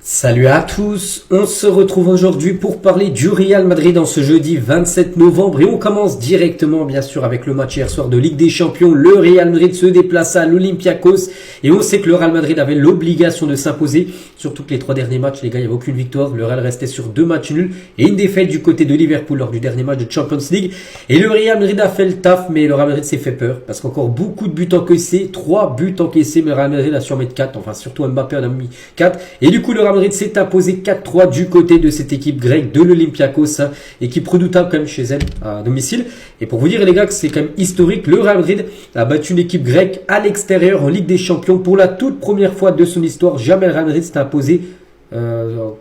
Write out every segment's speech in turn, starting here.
Salut à tous, on se retrouve aujourd'hui pour parler du Real Madrid en ce jeudi 27 novembre et on commence directement bien sûr avec le match hier soir de Ligue des Champions. Le Real Madrid se déplace à l'Olympiakos et on sait que le Real Madrid avait l'obligation de s'imposer, surtout que les 3 derniers matchs les gars il n'y avait aucune victoire, le Real restait sur 2 matchs nuls et une défaite du côté de Liverpool lors du dernier match de Champions League et le Real Madrid a fait le taf mais le Real Madrid s'est fait peur parce qu'encore beaucoup de buts encaissés, 3 buts encaissés mais le Real Madrid a su en mettre 4, enfin surtout Mbappé en a mis 4 et du coup le Real Madrid s'est imposé 4-3 du côté de cette équipe grecque de l'Olympiakos, équipe redoutable quand même chez elle à domicile. Et pour vous dire les gars que c'est quand même historique, le Real Madrid a battu une équipe grecque à l'extérieur en Ligue des Champions pour la toute première fois de son histoire. Jamais le Real Madrid s'est imposé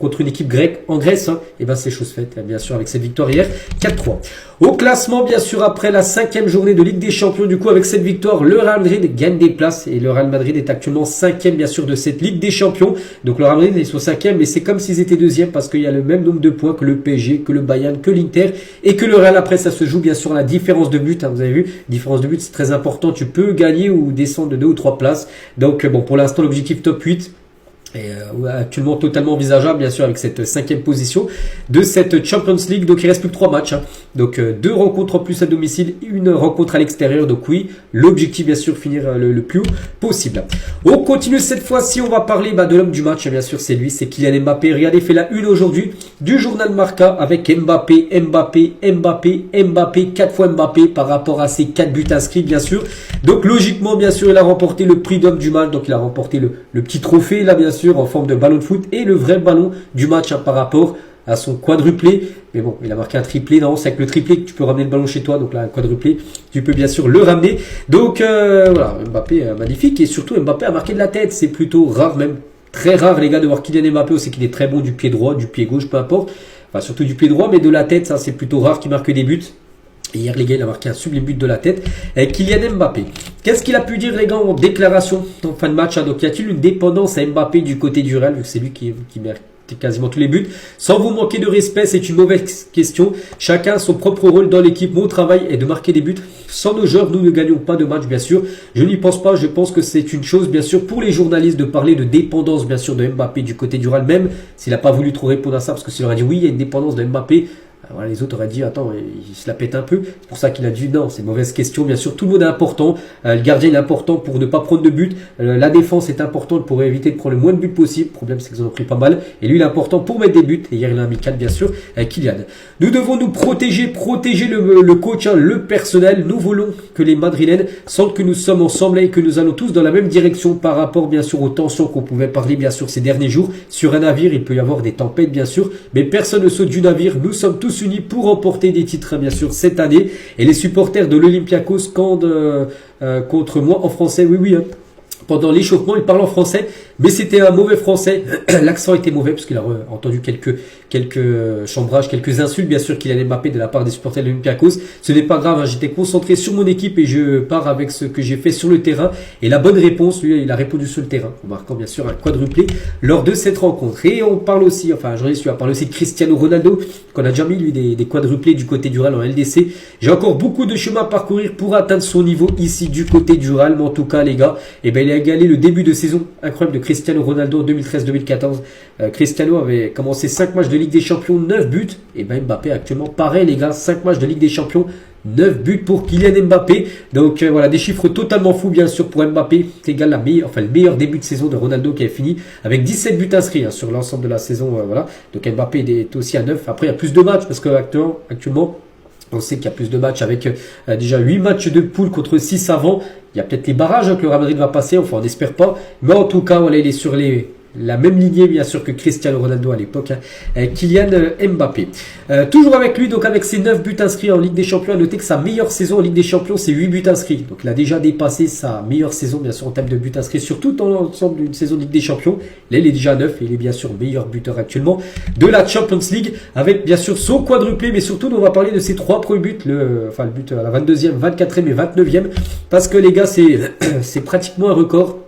contre une équipe grecque en Grèce, et ben c'est chose faite, bien sûr, avec cette victoire hier, 4-3. Au classement, bien sûr, après la 5e journée de Ligue des Champions, du coup, avec cette victoire, le Real Madrid gagne des places, et le Real Madrid est actuellement 5e, bien sûr, de cette Ligue des Champions. Donc le Real Madrid est sur 5e, mais c'est comme s'ils étaient 2e, parce qu'il y a le même nombre de points que le PSG, que le Bayern, que l'Inter, et que le Real, après, ça se joue, bien sûr, la différence de but, vous avez vu, différence de but, c'est très important, tu peux gagner ou descendre de 2 ou 3 places. Donc, bon, pour l'instant, l'objectif top 8, et actuellement totalement envisageable bien sûr avec cette 5e position de cette Champions League. Donc il reste plus que 3 matchs, donc 2 rencontres en plus à domicile, une rencontre à l'extérieur. Donc oui, l'objectif bien sûr finir le plus haut possible. On continue cette fois-ci, on va parler de l'homme du match, bien sûr c'est lui, c'est Kylian Mbappé. Regardez, fait la une aujourd'hui du journal Marca avec Mbappé, 4 fois Mbappé par rapport à ses 4 buts inscrits bien sûr. Donc logiquement bien sûr il a remporté le prix d'homme du match, donc il a remporté le petit trophée là bien sûr en forme de ballon de foot et le vrai ballon du match par rapport à son quadruplé. Mais bon, il a marqué un triplé. Non, c'est avec le triplé que tu peux ramener le ballon chez toi. Donc là, un quadruplé, tu peux bien sûr le ramener. Donc voilà, Mbappé magnifique. Et surtout, Mbappé a marqué de la tête. C'est plutôt rare, même très rare les gars de voir Kylian Mbappé. On sait qu'il est très bon du pied droit, du pied gauche, peu importe. Enfin, surtout du pied droit, mais de la tête, ça c'est plutôt rare qu'il marque des buts. Et hier les gars il a marqué un sublime but de la tête avec Kylian Mbappé. Qu'est-ce qu'il a pu dire les gars en déclaration en fin de match, donc y a-t-il une dépendance à Mbappé du côté du Real, vu que c'est lui qui marque quasiment tous les buts? Sans vous manquer de respect, c'est une mauvaise question. Chacun a son propre rôle dans l'équipe. Mon travail est de marquer des buts. Sans nos joueurs, nous ne gagnons pas de match, bien sûr. Je n'y pense pas. Je pense que c'est une chose, bien sûr, pour les journalistes de parler de dépendance, bien sûr, de Mbappé du côté du Real, même s'il n'a pas voulu trop répondre à ça, parce que s'il aurait dit oui, il y a une dépendance de Mbappé, voilà, les autres auraient dit attends, il se la pète un peu. C'est pour ça qu'il a dit non, c'est une mauvaise question. Bien sûr, tout le monde est important. Le gardien est important pour ne pas prendre de but. La défense est importante pour éviter de prendre le moins de buts possible. Le problème, c'est qu'ils en ont pris pas mal. Et lui, il est important pour mettre des buts. Et hier, il a mis 4, bien sûr, avec Kylian. Nous devons nous protéger le coach, le personnel. Nous voulons que les Madrilènes sentent que nous sommes ensemble et que nous allons tous dans la même direction par rapport, bien sûr, aux tensions qu'on pouvait parler, bien sûr, ces derniers jours. Sur un navire, il peut y avoir des tempêtes, bien sûr. Mais personne ne saute du navire. Nous sommes tous unis pour remporter des titres bien sûr cette année, et les supporters de l'Olympiakos scandent contre moi en français, oui pendant l'échauffement il parle en français, mais c'était un mauvais français, l'accent était mauvais parce qu'il a entendu quelques chambrages, quelques insultes bien sûr qu'il allait Mbappé de la part des supporters de l'Olympiakos. Ce n'est pas grave, j'étais concentré sur mon équipe et je pars avec ce que j'ai fait sur le terrain, et la bonne réponse, lui il a répondu sur le terrain en marquant bien sûr un quadruplé lors de cette rencontre. Et on parle aussi, enfin je lui a parlé aussi de Cristiano Ronaldo, qu'on a déjà mis lui des quadruplés du côté du Real en LDC. J'ai encore beaucoup de chemin à parcourir pour atteindre son niveau ici du côté du Real, mais en tout cas les gars, et ben il a égalé le début de saison incroyable de Cristiano Ronaldo en 2013-2014. Cristiano avait commencé 5 matchs de Ligue des Champions, 9 buts. Et ben Mbappé actuellement pareil les gars, 5 matchs de Ligue des Champions, 9 buts pour Kylian Mbappé. Donc voilà, des chiffres totalement fous bien sûr pour Mbappé. C'est égal le meilleur début de saison de Ronaldo qui avait fini avec 17 buts inscrits sur l'ensemble de la saison. Voilà. Donc Mbappé est aussi à 9. Après il y a plus de matchs parce que actuellement on sait qu'il y a plus de matchs avec déjà 8 matchs de poule contre 6 avant. Il y a peut-être les barrages que le Real Madrid va passer, enfin on n'espère pas. Mais en tout cas, voilà, il est sur la même lignée bien sûr que Cristiano Ronaldo à l'époque, Kylian Mbappé. Toujours avec lui, donc avec ses 9 buts inscrits en Ligue des Champions. À noter que sa meilleure saison en Ligue des Champions, c'est 8 buts inscrits. Donc il a déjà dépassé sa meilleure saison bien sûr en termes de buts inscrits sur tout l'ensemble d'une saison de Ligue des Champions. Là il est déjà à 9 et il est bien sûr meilleur buteur actuellement de la Champions League, avec bien sûr son quadruplé, mais surtout on va parler de ses 3 premiers buts, le but à la 22e, 24e et 29e, parce que les gars c'est pratiquement un record.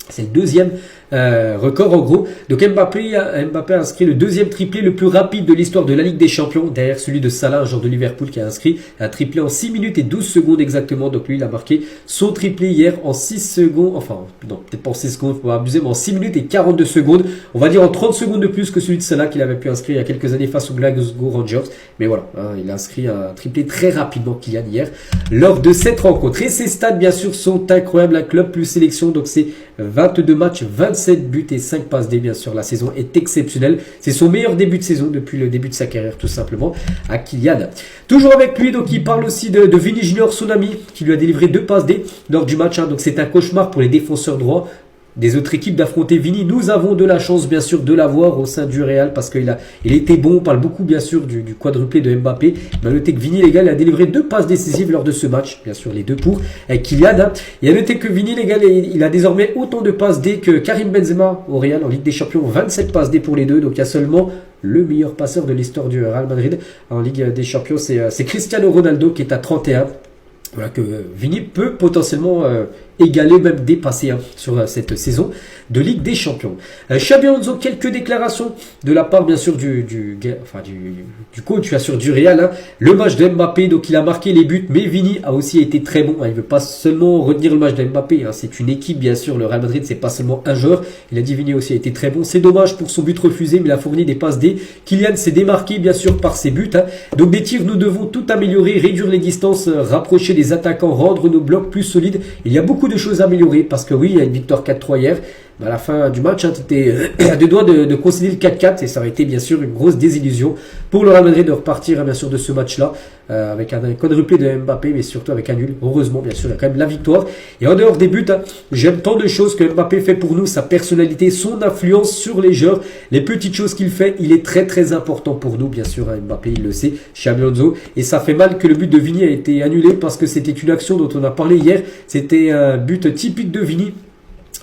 C'est le deuxième record en gros. Donc Mbappé a inscrit le deuxième triplé le plus rapide de l'histoire de la Ligue des Champions, derrière celui de Salah, un joueur de Liverpool qui a inscrit un triplé en 6 minutes et 12 secondes exactement. Donc lui il a marqué son triplé hier en 6 secondes, enfin non peut-être pas en 6 secondes, faut pas abuser, mais en 6 minutes et 42 secondes. On va dire en 30 secondes de plus que celui de Salah qu'il avait pu inscrire il y a quelques années face aux Glasgow Rangers. Mais voilà, il a inscrit un triplé très rapidement Kylian hier lors de cette rencontre. Et ses stats bien sûr sont incroyables, un club plus sélection, donc c'est 22 matchs, 27 buts et 5 passes D bien sûr. La saison est exceptionnelle, c'est son meilleur début de saison depuis le début de sa carrière tout simplement à Kylian. Toujours avec lui, donc il parle aussi de Vini Junior, son ami, qui lui a délivré 2 passes D lors du match, donc c'est un cauchemar pour les défenseurs droits des autres équipes d'affronter Vini. Nous avons de la chance bien sûr de l'avoir au sein du Real parce qu'il a été bon. On parle beaucoup bien sûr du quadruplé de Mbappé. Mais notez que Vini les gars il a délivré 2 passes décisives lors de ce match, bien sûr les 2 pour Kylian. Et à noter que Vini les gars il a désormais autant de passes D que Karim Benzema au Real en Ligue des Champions, 27 passes D pour les deux. Donc il y a seulement le meilleur passeur de l'histoire du Real Madrid en Ligue des Champions, c'est Cristiano Ronaldo qui est à 31. Voilà que Vini peut potentiellement égaler, même dépasser sur cette saison de Ligue des Champions. Xabi Alonso, quelques déclarations de la part bien sûr du coach bien sûr du Real. Le match de Mbappé, donc il a marqué les buts, mais Vini a aussi été très bon. Il ne veut pas seulement retenir le match de Mbappé, c'est une équipe bien sûr. Le Real Madrid c'est pas seulement un joueur. Il a dit Vini aussi a été très bon. C'est dommage pour son but refusé, mais il a fourni des passes D. Kylian s'est démarqué bien sûr par ses buts. Donc des tirs, nous devons tout améliorer, réduire les distances, rapprocher les attaquants, rendre nos blocs plus solides. Il y a beaucoup de choses à améliorer parce que oui, il y a une victoire 4-3 hier. À la fin du match, tu étais à 2 doigts de concéder le 4-4 et ça aurait été bien sûr une grosse désillusion pour le Real Madrid de repartir bien sûr de ce match-là avec un quadruplé de Mbappé, mais surtout avec un nul. Heureusement, bien sûr, il y a quand même la victoire. Et en dehors des buts, j'aime tant de choses que Mbappé fait pour nous, sa personnalité, son influence sur les joueurs, les petites choses qu'il fait, il est très très important pour nous, bien sûr. Mbappé, il le sait, Xabi Alonso. Et ça fait mal que le but de Vini a été annulé parce que c'était une action dont on a parlé hier. C'était un but typique de Vini.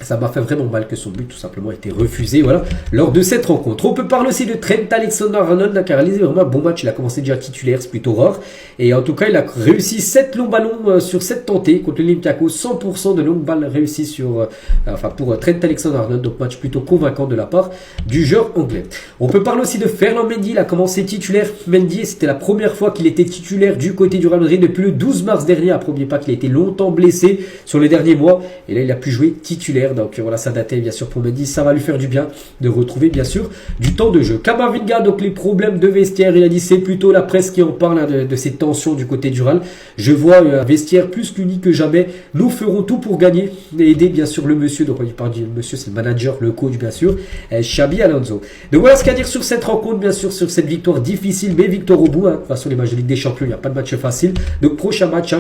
Ça m'a fait vraiment mal que son but tout simplement ait été refusé lors de cette rencontre. On peut parler aussi de Trent Alexander-Arnold qui a réalisé vraiment un bon match. Il a commencé déjà titulaire, c'est plutôt rare. Et en tout cas, il a réussi 7 longs ballons sur 7 tentés contre l'Olympiakos. 100% de longues balles réussies pour Trent Alexander-Arnold. Donc match plutôt convaincant de la part du joueur anglais. On peut parler aussi de Ferland Mendy. Il a commencé titulaire. Mendy, c'était la première fois qu'il était titulaire du côté du Real Madrid depuis le 12 mars dernier. À premier pas qu'il a été longtemps blessé sur les derniers mois. Et là, il a pu jouer titulaire. Donc voilà, ça datait bien sûr pour Mendy. Ça va lui faire du bien de retrouver bien sûr du temps de jeu. Kamavinga, donc les problèmes de vestiaire, il a dit c'est plutôt la presse qui en parle de ces tensions du côté du Real. Je vois un vestiaire plus qu'uni que jamais. Nous ferons tout pour gagner et aider bien sûr le monsieur. Donc on lui parle du monsieur, c'est le manager, le coach bien sûr, Xabi Alonso. Donc voilà ce qu'il y a à dire sur cette rencontre, bien sûr, sur cette victoire difficile, mais victoire au bout. De toute façon, les matchs de Ligue des Champions, il n'y a pas de match facile. Donc prochain match,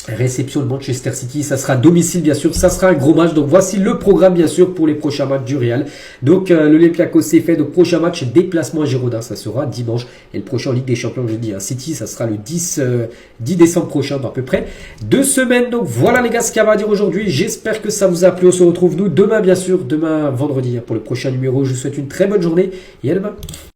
réception de Manchester City, ça sera à domicile bien sûr, ça sera un gros match. Donc voici le programme bien sûr pour les prochains matchs du Real. Donc l'Olympiakos c'est fait, donc prochain match déplacement à Girondins, ça sera dimanche. Et le prochain en Ligue des Champions, je dis City, ça sera le 10 décembre prochain, dans à peu près 2 semaines. Donc voilà les gars ce qu'il y a à dire aujourd'hui. J'espère que ça vous a plu. On se retrouve nous demain bien sûr, demain vendredi pour le prochain numéro. Je vous souhaite une très bonne journée et à demain.